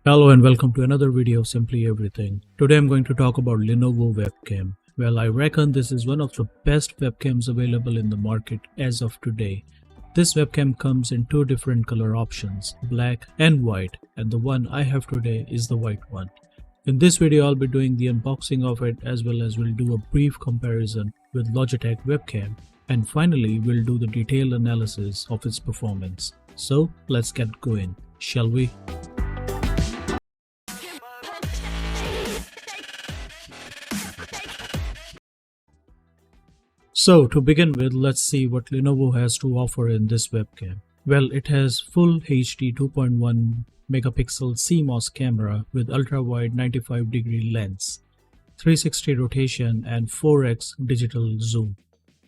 Hello and welcome to another video of Simply Everything. Today I'm going to talk about Lenovo webcam. Well, I reckon this is one of the best webcams available in the market as of today. This webcam comes in two different color options, black and white, and the one I have today is the white one. In this video I'll be doing the unboxing of it, as well as we'll do a brief comparison with Logitech webcam, and finally we'll do the detailed analysis of its performance. So let's get going, shall we? So to begin with, let's see what Lenovo has to offer in this webcam. Well, it has full HD 2.1 megapixel CMOS camera with ultra-wide 95-degree lens, 360 rotation and 4x digital zoom.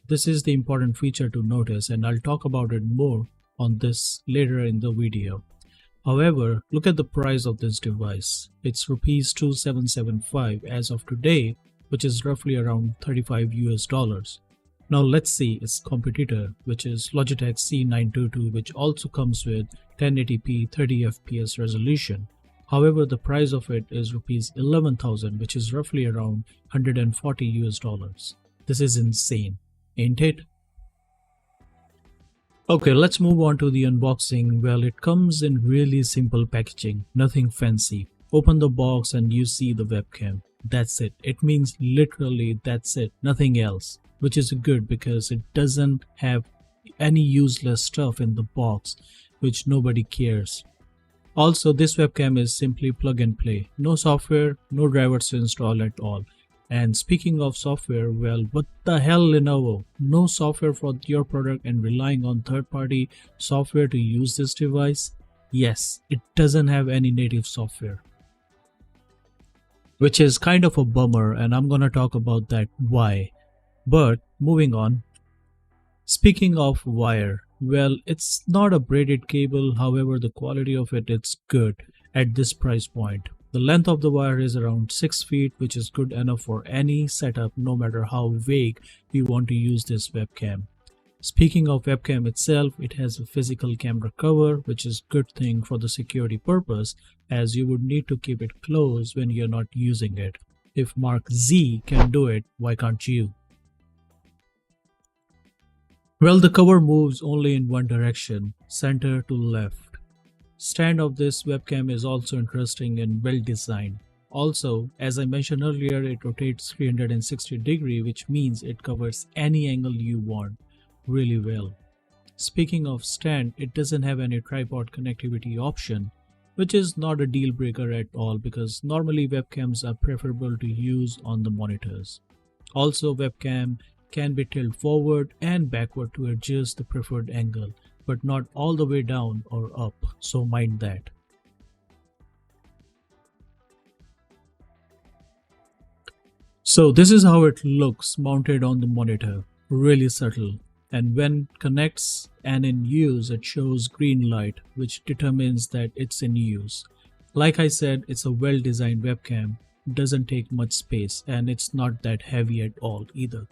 This is the important feature to notice, and I'll talk about it more on this later in the video. However, look at the price of this device. It's Rs 2775 as of today, which is roughly around $35 US. Now let's see its competitor, which is Logitech C922, which also comes with 1080p 30fps resolution. However, the price of it is Rs 11,000, which is roughly around $140 US. This is insane, ain't it? Okay, let's move on to the unboxing. Well, it comes in really simple packaging, nothing fancy. Open the box and you see the webcam. That's it. It means literally that's it, nothing else. Which is good because it doesn't have any useless stuff in the box which nobody cares. Also, this webcam is simply plug and play. No software, no drivers to install at all. And speaking of software, well, what the hell, Lenovo? No software for your product and relying on third-party software to use this device? Yes, it doesn't have any native software, which is kind of a bummer, and I'm gonna talk about that why. But moving on, speaking of wire, well, it's not a braided cable. However, the quality of it's good at this price point. The length of the wire is around 6 feet, which is good enough for any setup, no matter how vague you want to use this webcam. Speaking of webcam itself, it has a physical camera cover, which is a good thing for the security purpose, as you would need to keep it closed when you're not using it. If Mark Z can do it, why can't you? Well, the cover moves only in one direction, center to left. Stand of this webcam is also interesting and well designed. Also, as I mentioned earlier, it rotates 360 degrees, which means it covers any angle you want really well. Speaking of stand, it doesn't have any tripod connectivity option, which is not a deal breaker at all because normally webcams are preferable to use on the monitors. Also, webcam can be tilted forward and backward to adjust the preferred angle, but not all the way down or up, so mind that. So this is how it looks mounted on the monitor, really subtle, and when connects and in use it shows green light, which determines that it's in use. Like I said, it's a well designed webcam, doesn't take much space, and it's not that heavy at all either.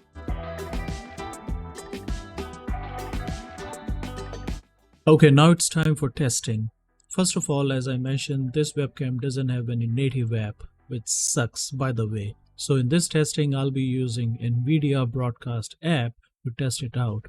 Okay, now it's time for testing. First of all, as I mentioned, this webcam doesn't have any native app, which sucks by the way. So in this testing, I'll be using NVIDIA broadcast app to test it out.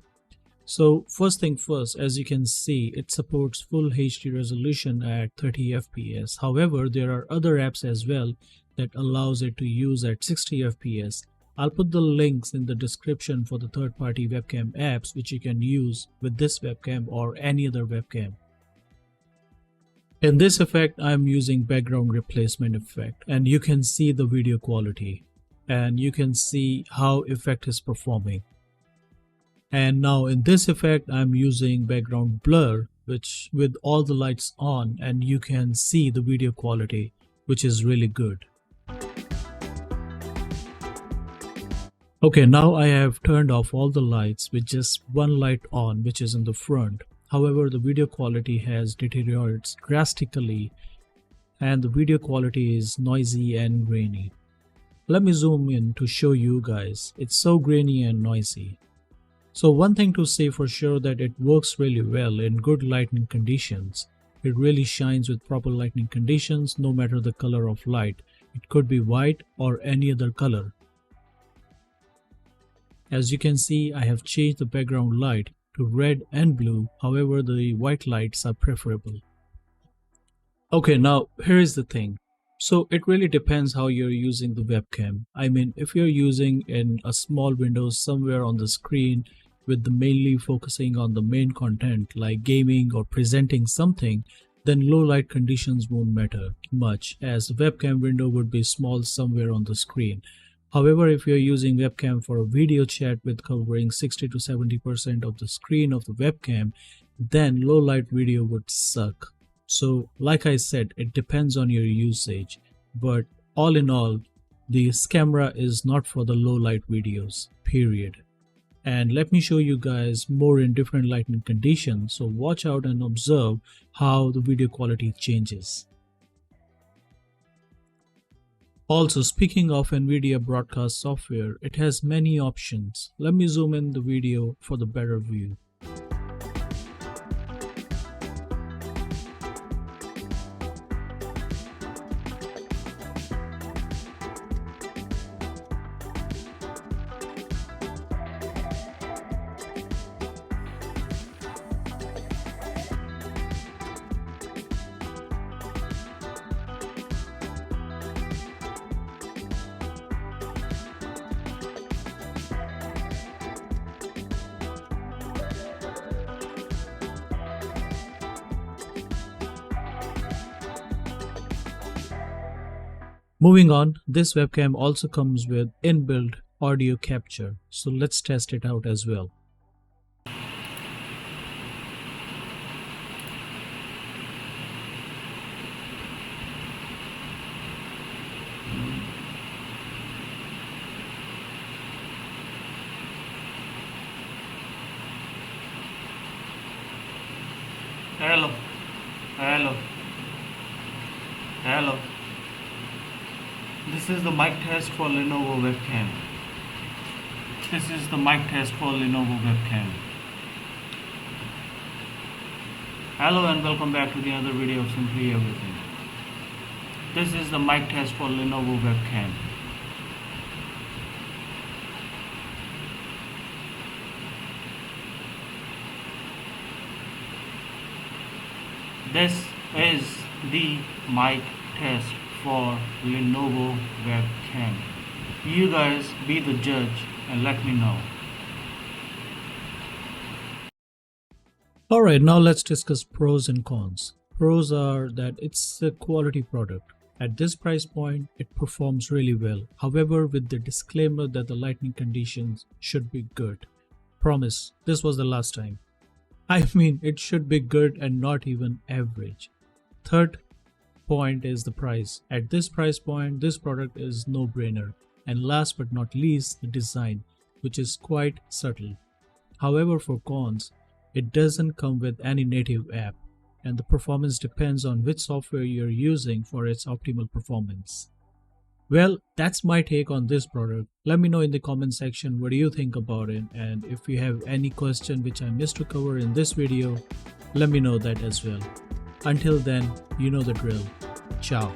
So first thing first, as you can see, it supports full HD resolution at 30 fps. However, there are other apps as well that allows it to use at 60 fps. I'll put the links in the description for the third-party webcam apps which you can use with this webcam or any other webcam. In this effect, I'm using background replacement effect, and you can see the video quality and you can see how effect is performing. And now in this effect, I'm using background blur, which with all the lights on, and you can see the video quality, which is really good. Okay, now I have turned off all the lights with just one light on, which is in the front. However, the video quality has deteriorated drastically and the video quality is noisy and grainy. Let me zoom in to show you guys. It's so grainy and noisy. So one thing to say for sure that it works really well in good lighting conditions. It really shines with proper lighting conditions no matter the color of light. It could be white or any other color. As you can see, I have changed the background light to red and blue, however the white lights are preferable. Okay, now here is the thing. So it really depends how you're using the webcam. I mean, if you're using in a small window somewhere on the screen with the mainly focusing on the main content like gaming or presenting something, then low light conditions won't matter much as the webcam window would be small somewhere on the screen. However, if you're using webcam for a video chat with covering 60 to 70% of the screen of the webcam, then low light video would suck. So like I said, it depends on your usage, but all in all, this camera is not for the low light videos, period. And let me show you guys more in different lighting conditions, so watch out and observe how the video quality changes. Also, speaking of NVIDIA broadcast software, it has many options. Let me zoom in the video for the better view. Moving on, this webcam also comes with inbuilt audio capture, so let's test it out as well. Hello. This is the mic test for Lenovo webcam. Hello and welcome back to the other video of Simply Everything. This is the mic test for Lenovo webcam. This is the mic test for Lenovo webcam. You guys be the judge and let me know. Alright, now let's discuss pros and cons. Pros are that it's a quality product. At this price point, it performs really well. However, with the disclaimer that the lighting conditions should be good. Promise, this was the last time. I mean, it should be good and not even average. Third point is the price. At this price point, this product is no-brainer. And last but not least, the design, which is quite subtle. However, for cons, it doesn't come with any native app, and the performance depends on which software you're using for its optimal performance. Well, that's my take on this product. Let me know in the comment section what do you think about it, and if you have any question which I missed to cover in this video, let me know that as well. Until then, you know the drill. Ciao.